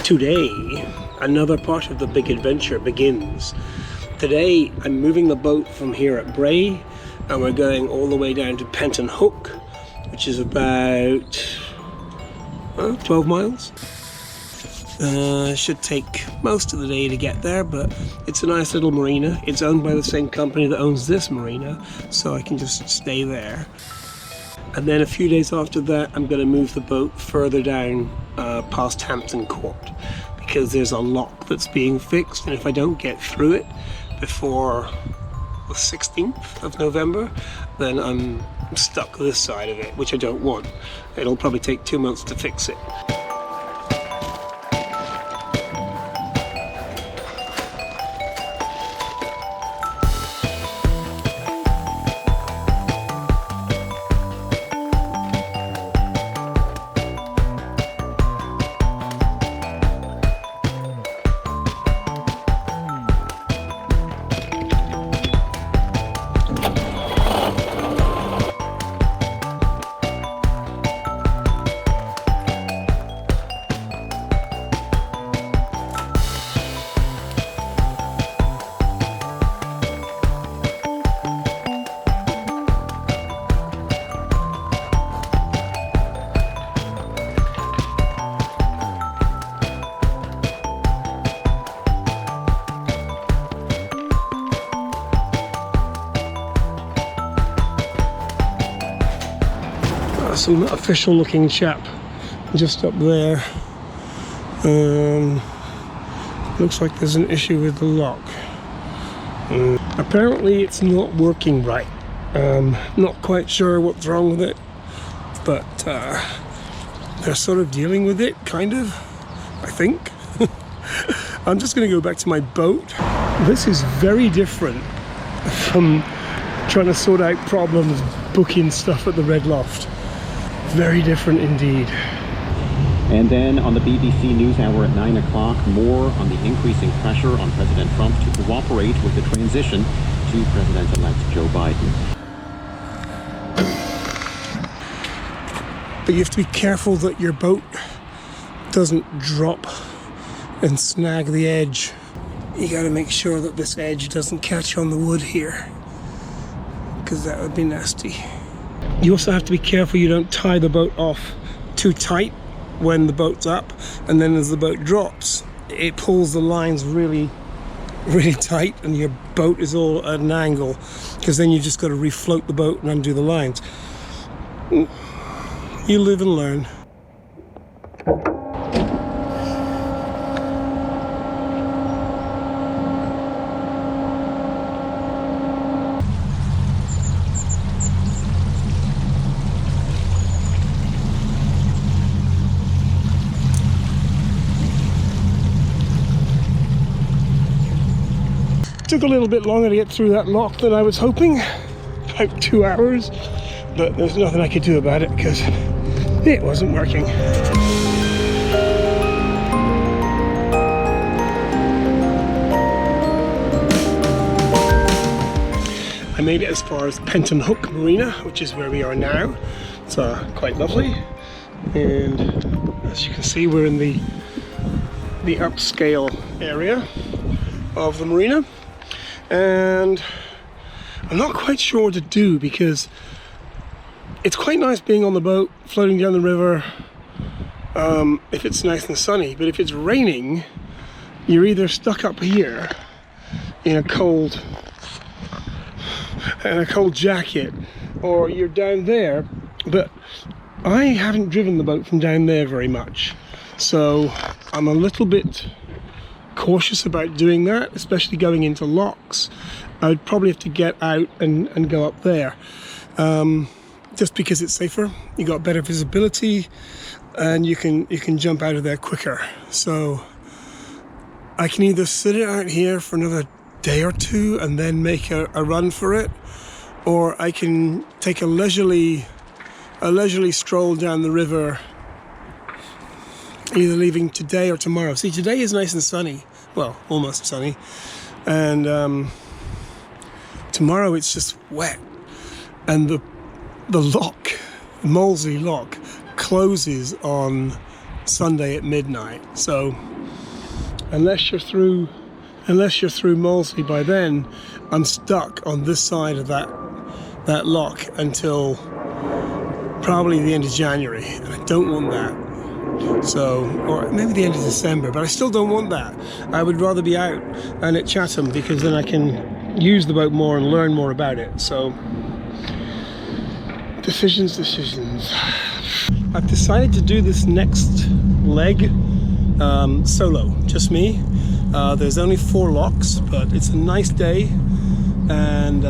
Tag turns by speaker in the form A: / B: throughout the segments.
A: Today, another part of the big adventure begins. Today, I'm moving the boat from here at Bray, and we're going all the way down to Penton Hook, which is about 12 miles. Should take most of the day to get there, but it's a nice little marina. It's owned by the same company that owns this marina, so I can just stay there. And then a few days after that, I'm going to move the boat further down past Hampton Court, because there's a lock that's being fixed, and if I don't get through it before the 16th of November, then I'm stuck this side of it, which I don't want. It'll probably take 2 months to fix it. Some official looking chap just up there. Looks like there's an issue with the lock. Apparently it's not working right. Not quite sure what's wrong with it, but they're sort of dealing with it, kind of, I think. I'm just going to go back to my boat. This is very different from trying to sort out problems booking stuff at the Red Loft. Very different indeed.
B: And then on the BBC NewsHour at 9 o'clock, more on the increasing pressure on President Trump to cooperate with the transition to President-elect Joe Biden.
A: But you have to be careful that your boat doesn't drop and snag the edge. You got to make sure that this edge doesn't catch on the wood here, because that would be nasty. You also have to be careful you don't tie the boat off too tight when the boat's up, and then as the boat drops, it pulls the lines really, really tight, and your boat is all at an angle, because then you just got to refloat the boat and undo the lines. You live and learn. Took a little bit longer to get through that lock than I was hoping, about 2 hours, but there's nothing I could do about it because it wasn't working. I made it as far as Penton Hook Marina, which is where we are now. It's quite lovely, and as you can see, we're in the upscale area of the marina. And I'm not quite sure what to do, because it's quite nice being on the boat floating down the river if it's nice and sunny, but if it's raining, you're either stuck up here in a cold jacket, or you're down there. But I haven't driven the boat from down there very much, so I'm a little bit cautious about doing that, especially going into locks. I'd probably have to get out and go up there, just because it's safer. You got better visibility, and you can jump out of there quicker. So I can either sit it out here for another day or two and then make a run for it, or I can take a leisurely stroll down the river, either leaving today or tomorrow. See, today is nice and sunny, well, almost sunny, and tomorrow it's just wet, and the lock, Mgbeze lock, closes on Sunday at midnight, so unless you're through Molesey by then, I'm stuck on this side of that lock until probably the end of January, and I don't want that. So, or maybe the end of December, but I still don't want that. I would rather be out and at Chatham, because then I can use the boat more and learn more about it. So, decisions. I've decided to do this next leg solo, just me. There's only 4 locks, but it's a nice day, and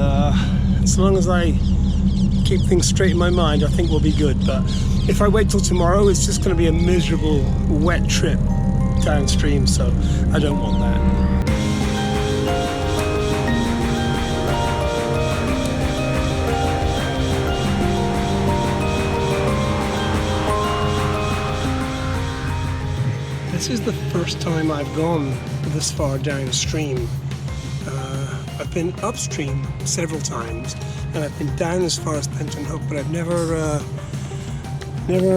A: as long as I keep things straight in my mind, I think we'll be good. But if I wait till tomorrow, it's just going to be a miserable wet trip downstream, so I don't want that. This is the first time I've gone this far downstream. I've been upstream several times, and I've been down as far as Penton Hook, but I've never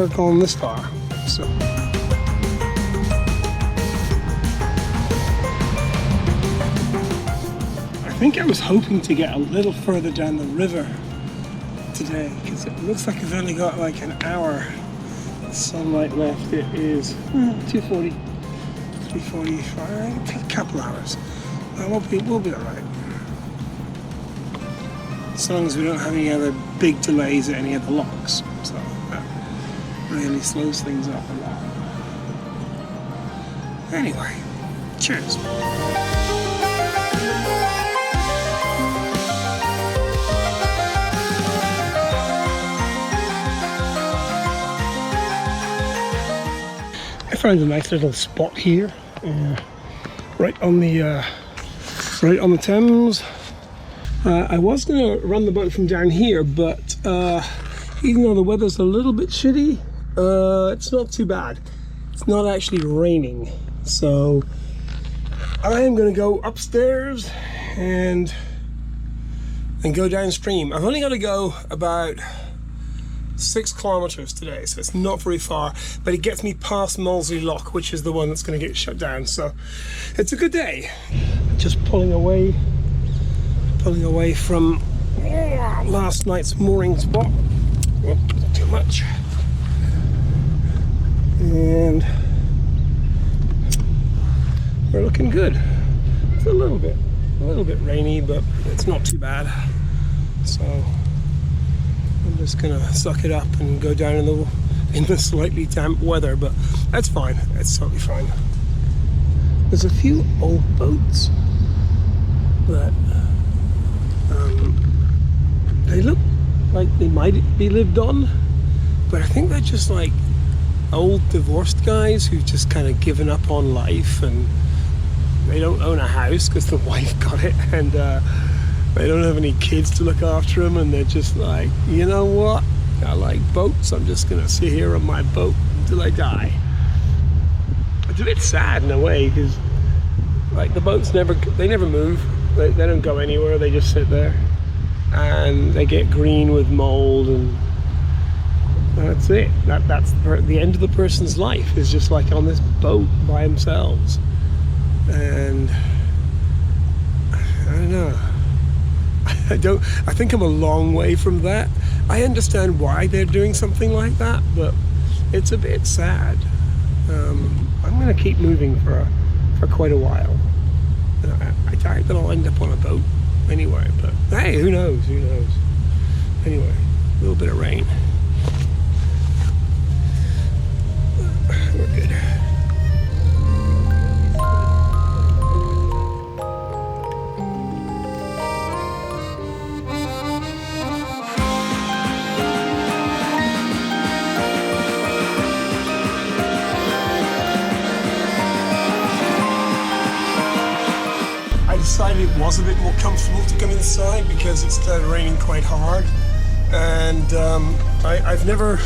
A: gone this far. So I think I was hoping to get a little further down the river today, because it looks like I've only got like an hour sunlight left. It is 2:40, 3:45, a couple hours. We'll be all right. As long as we don't have any other big delays at any of the locks. So that really slows things up a lot. Anyway, cheers. I found a nice little spot here, right on the Thames. I was going to run the boat from down here, but even though the weather's a little bit shitty, it's not too bad. It's not actually raining, so I am going to go upstairs and go downstream. I've only got to go about 6 kilometers today, so it's not very far, but it gets me past Molesey Lock, which is the one that's going to get shut down. So it's a good day. Just pulling away from last night's mooring spot. Not too much. And we're looking good. It's a little bit rainy, but it's not too bad. So I'm just gonna suck it up and go down in the slightly damp weather, but that's fine. It's totally fine. There's a few old boats that they look like they might be lived on, but I think they're just like old divorced guys who've just kind of given up on life, and they don't own a house because the wife got it, and they don't have any kids to look after them, and they're just like, you know what, I like boats, I'm just gonna sit here on my boat until I die. It's a bit sad in a way, because like the boats never move, they don't go anywhere, they just sit there, and they get green with mold, and that's it. That's the end of the person's life, is just like on this boat by themselves. And I don't know, I think I'm a long way from that. I understand why they're doing something like that, but it's a bit sad. I'm gonna keep moving for quite a while. I doubt that I'll end up on a boat anyway, but hey, who knows? Anyway, a little bit of rain. We're good. Decided it was a bit more comfortable to come inside because it started raining quite hard, and I've never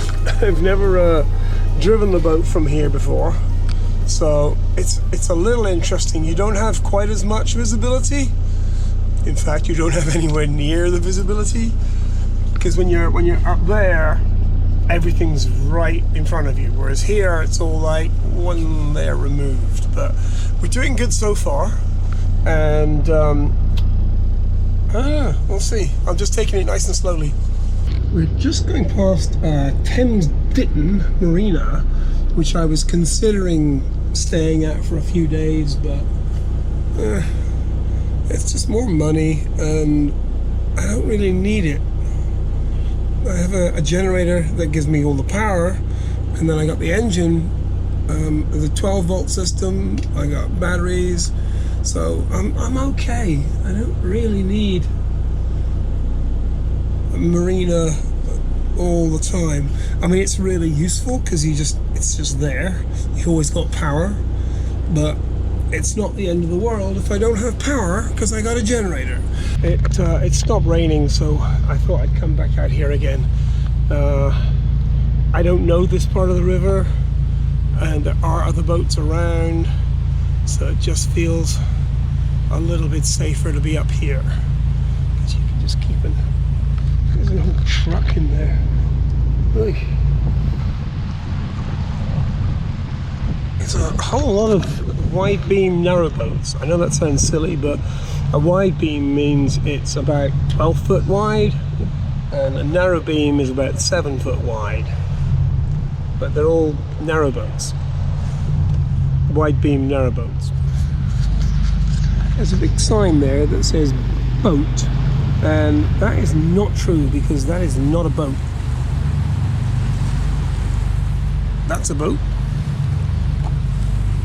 A: driven the boat from here before, so it's a little interesting. You don't have quite as much visibility. In fact, you don't have anywhere near the visibility, because when you're up there, everything's right in front of you, whereas here it's all like one layer removed. But we're doing good so far, and we'll see. I'm just taking it nice and slowly. We're just going past Thames Marina, which I was considering staying at for a few days, but it's just more money and I don't really need it. I have a generator that gives me all the power, and then I got the engine, the 12-volt system, I got batteries, so I'm okay. I don't really need a Marina all the time. I mean, it's really useful because it's just there. You always got power, but it's not the end of the world if I don't have power because I got a generator. It stopped raining, so I thought I'd come back out here again. I don't know this part of the river, and there are other boats around, so it just feels a little bit safer to be up here because you can just keep there's a whole truck in there. Look. There's a whole lot of wide beam narrow boats. I know that sounds silly, but a wide beam means it's about 12 foot wide, and a narrow beam is about 7 foot wide. But they're all narrow boats. Wide beam narrow boats. There's a big sign there that says boat, and that is not true because that is not a boat. That's a boat,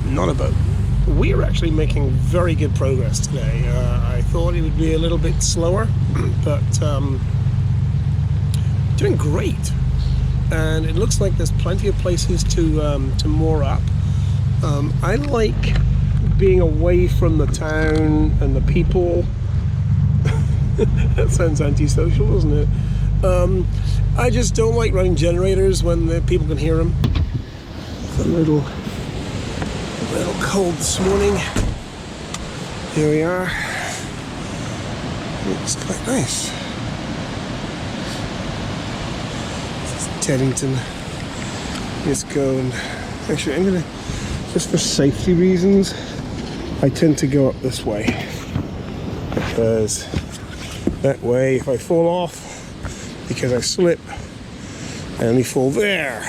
A: not a boat. We're actually making very good progress today. I thought it would be a little bit slower, but doing great. And it looks like there's plenty of places to moor up. I like being away from the town and the people. That sounds antisocial, doesn't it? I just don't like running generators when the people can hear them. It's a little cold this morning. Here we are. Looks quite nice. This is Teddington. Let's go, and actually I'm gonna, just for safety reasons, I tend to go up this way, because that way if I fall off because I slip, I only fall there.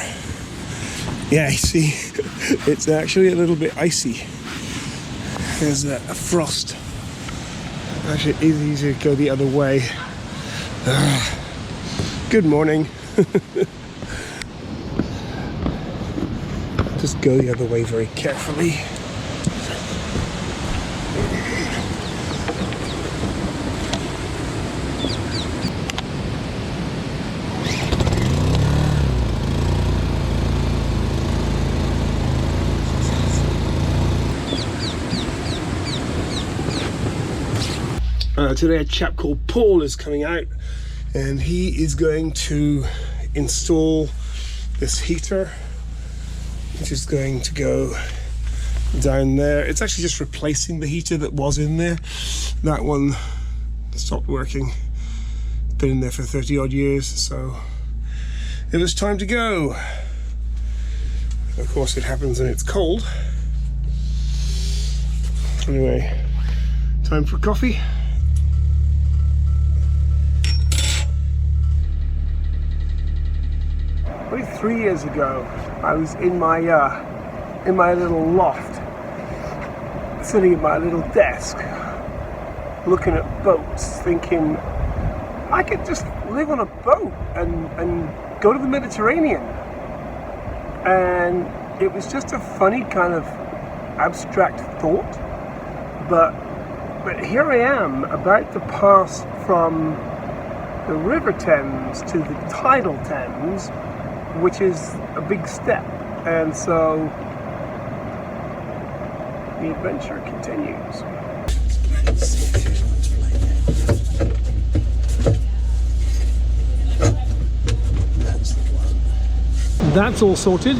A: Yeah, you see, it's actually a little bit icy. There's a frost. Actually, it is easier to go the other way. Good morning. Just go the other way very carefully. Today a chap called Paul is coming out, and he is going to install this heater, which is going to go down there. It's actually just replacing the heater that was in there. That one stopped working. It's been in there for 30 odd years, so it was time to go. Of course it happens when it's cold. Anyway, time for coffee. Probably 3 years ago, I was in my little loft, sitting at my little desk, looking at boats, thinking I could just live on a boat and go to the Mediterranean. And it was just a funny kind of abstract thought, but here I am, about to pass from the River Thames to the tidal Thames, which is a big step, and so the adventure continues. That's all sorted.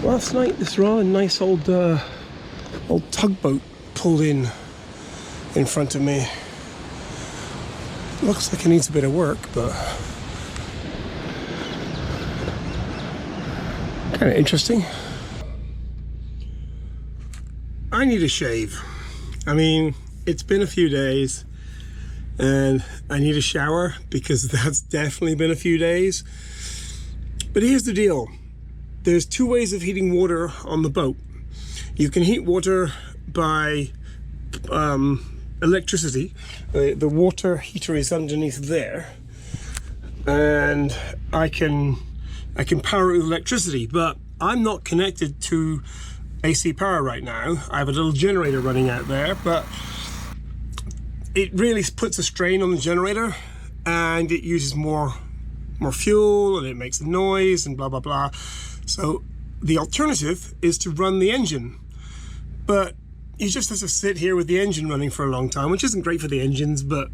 A: Last night this rather nice old tugboat pulled in front of me. Looks like it needs a bit of work, but Kind of interesting. I need a shave. I mean, it's been a few days and I need a shower because that's definitely been a few days. But here's the deal. There's two ways of heating water on the boat. You can heat water by electricity. The water heater is underneath there, and I can power it with electricity, but I'm not connected to AC power right now. I have a little generator running out there, but it really puts a strain on the generator and it uses more fuel and it makes a noise and blah blah blah. So the alternative is to run the engine, but you just have to sit here with the engine running for a long time, which isn't great for the engines, but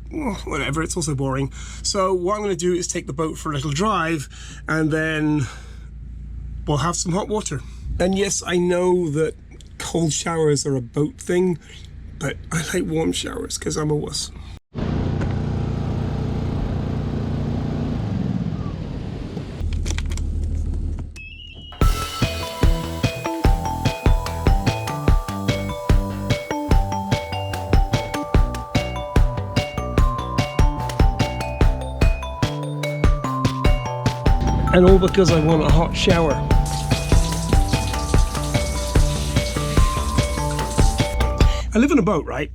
A: whatever, it's also boring. So what I'm going to do is take the boat for a little drive and then we'll have some hot water. And yes, I know that cold showers are a boat thing, but I like warm showers because I'm a wuss. And all because I want a hot shower. I live on a boat, right?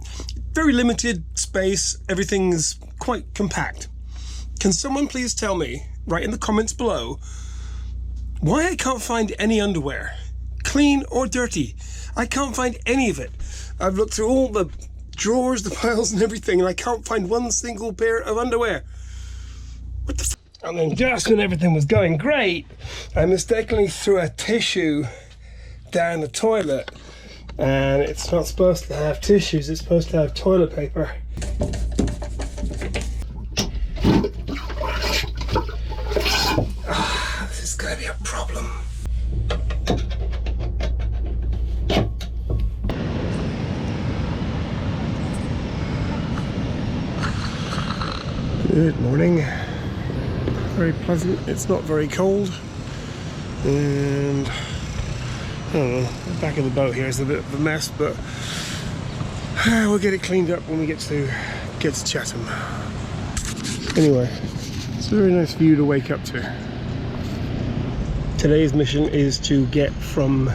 A: Very limited space, everything's quite compact. Can someone please tell me, right in the comments below, why I can't find any underwear? Clean or dirty? I can't find any of it. I've looked through all the drawers, the piles and everything, and I can't find one single pair of underwear. What the f? And then just when everything was going great, I mistakenly threw a tissue down the toilet. And it's not supposed to have tissues, it's supposed to have toilet paper. This is gonna be a problem. Good morning. Very pleasant, it's not very cold. And I don't know, the back of the boat here is a bit of a mess, but we'll get it cleaned up when we get to Chatham. Anyway, it's a very nice view to wake up to. Today's mission is to get from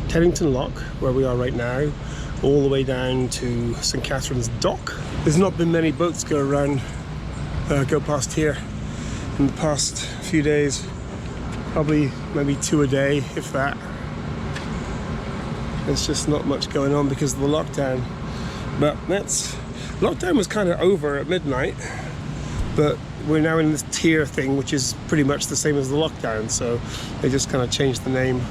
A: Teddington Lock, where we are right now, all the way down to St Catherine's Dock. There's not been many boats go past here in the past few days. Probably maybe 2 a day, if that. There's just not much going on because of the lockdown. But lockdown was kind of over at midnight, but we're now in this tier thing, which is pretty much the same as the lockdown, so they just kind of changed the name.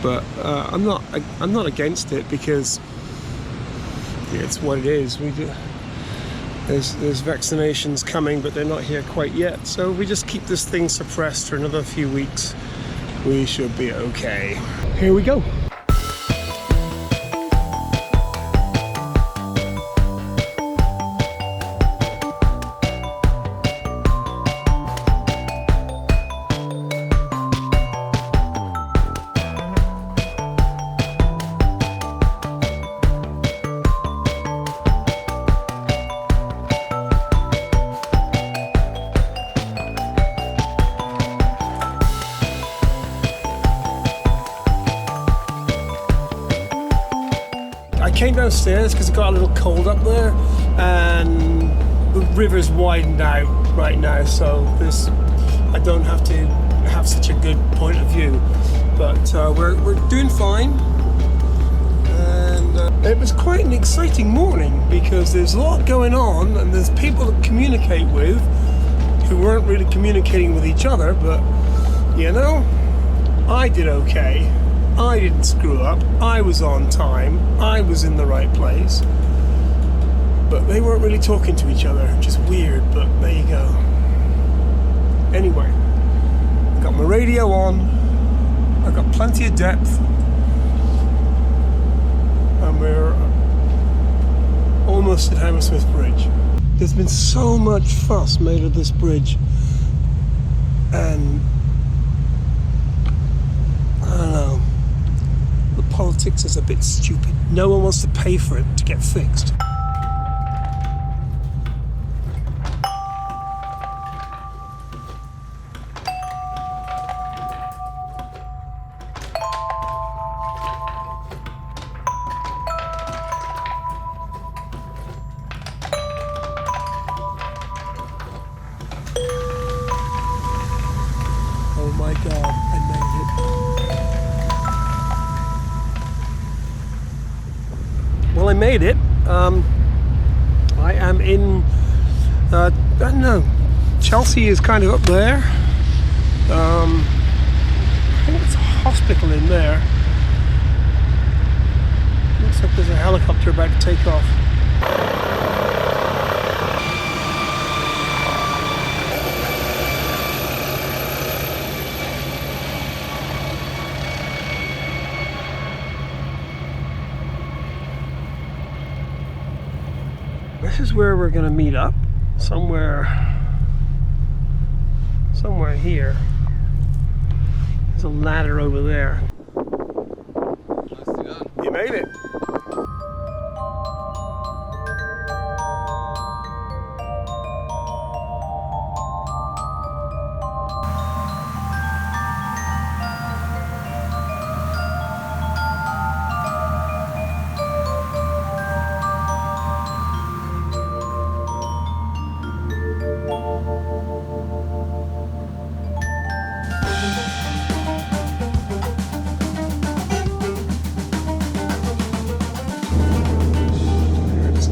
A: But I'm not against it because it's what it is. There's vaccinations coming, but they're not here quite yet. So we just keep this thing suppressed for another few weeks. We should be okay. Here we go. I came downstairs because it got a little cold up there, and the river's widened out right now, so I don't have to have such a good point of view. But we're doing fine, and it was quite an exciting morning because there's a lot going on, and there's people to communicate with who weren't really communicating with each other. But you know, I did okay. I didn't screw up, I was on time, I was in the right place, but they weren't really talking to each other, which is weird, but there you go. Anyway, I got my radio on, I've got plenty of depth, and we're almost at Hammersmith Bridge. There's been so much fuss made of this bridge, and plastics is a bit stupid. No one wants to pay for it to get fixed. Oh my God, I made it. Well, I made it. I am in, I don't know, Chelsea is kind of up there. I think it's a hospital in there. Looks like there's a helicopter about to take off. This is where we're going to meet up, somewhere here. There's a ladder over there. You made it.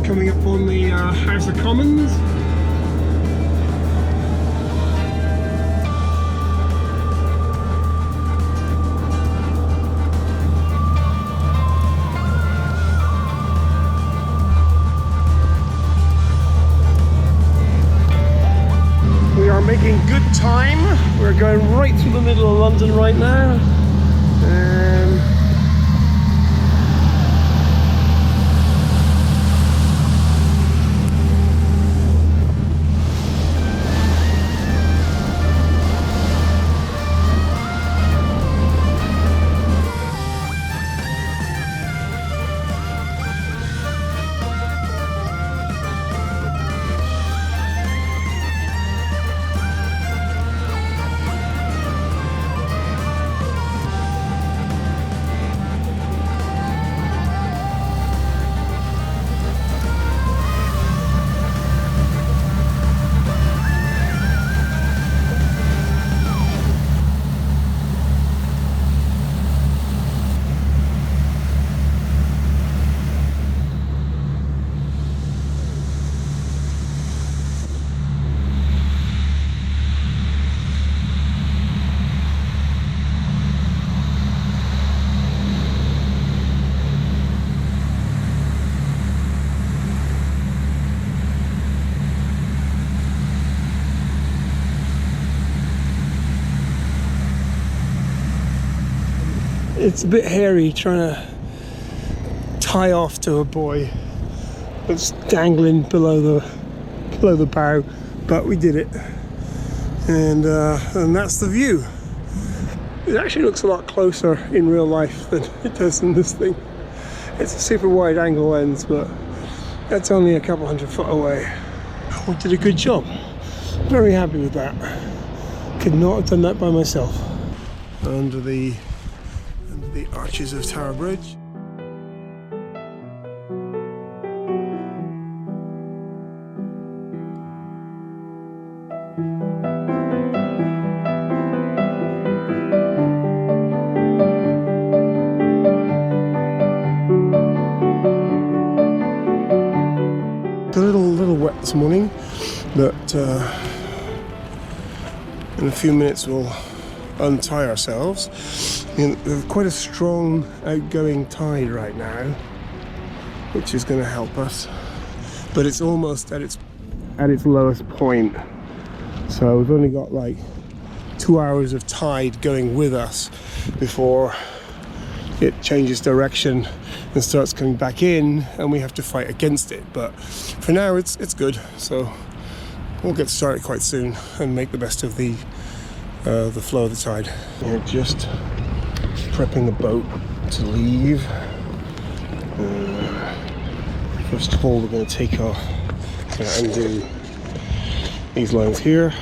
A: Coming up on the House of Commons. We are making good time. We're going right through the middle of London right now. It's a bit hairy trying to tie off to a buoy that's dangling below the bow, but we did it, and that's the view. It actually looks a lot closer in real life than it does in this thing. It's a super wide angle lens, but that's only a couple 100 foot away. We did a good job. Very happy with that. Could not have done that by myself. Under the arches of Tower Bridge. It's a little wet this morning, but in a few minutes we'll untie ourselves. We have quite a strong outgoing tide right now, which is going to help us, but it's almost at its lowest point, so we've only got like 2 hours of tide going with us before it changes direction and starts coming back in, and we have to fight against it. But for now it's good, so we'll get started quite soon and make the best of the flow of the tide. We're just prepping the boat to leave. First of all, we're going to take our undo these lines here,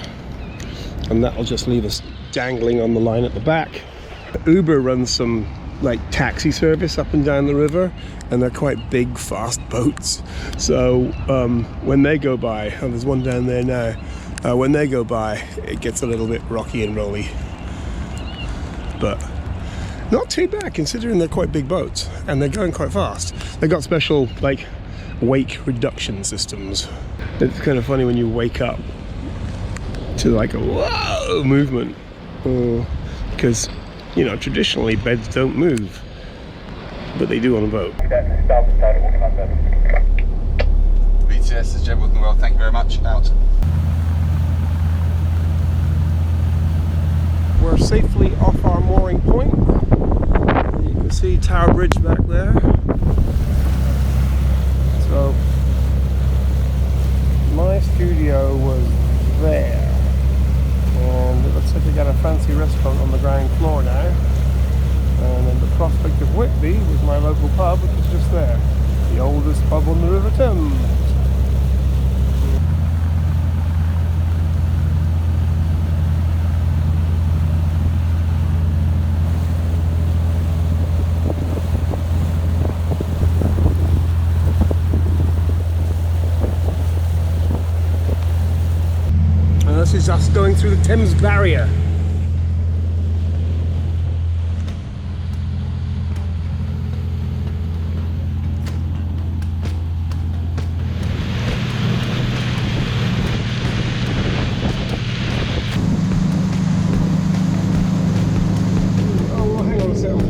A: and that'll just leave us dangling on the line at the back. Uber runs some like taxi service up and down the river, and they're quite big, fast boats. So when they go by, and there's one down there now, when they go by, it gets a little bit rocky and rolly, but not too bad considering they're quite big boats and they're going quite fast. They've got special like wake reduction systems. It's kind of funny when you wake up to like a whoa movement, because you know traditionally beds don't move, but they do on a boat.
C: BTS, this is Jaywalking. Well, thank you very much. Out.
A: We're safely off our mooring point. You can see Tower Bridge back there. So my studio was there, and it looks like they got a fancy restaurant on the ground floor now. And then the prospect of Whitby was my local pub, which is just there, the oldest pub on the River Thames. This is us going through the Thames Barrier. Oh, hang on a second.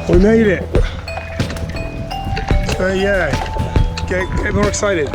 A: We made it. So yeah, get more excited.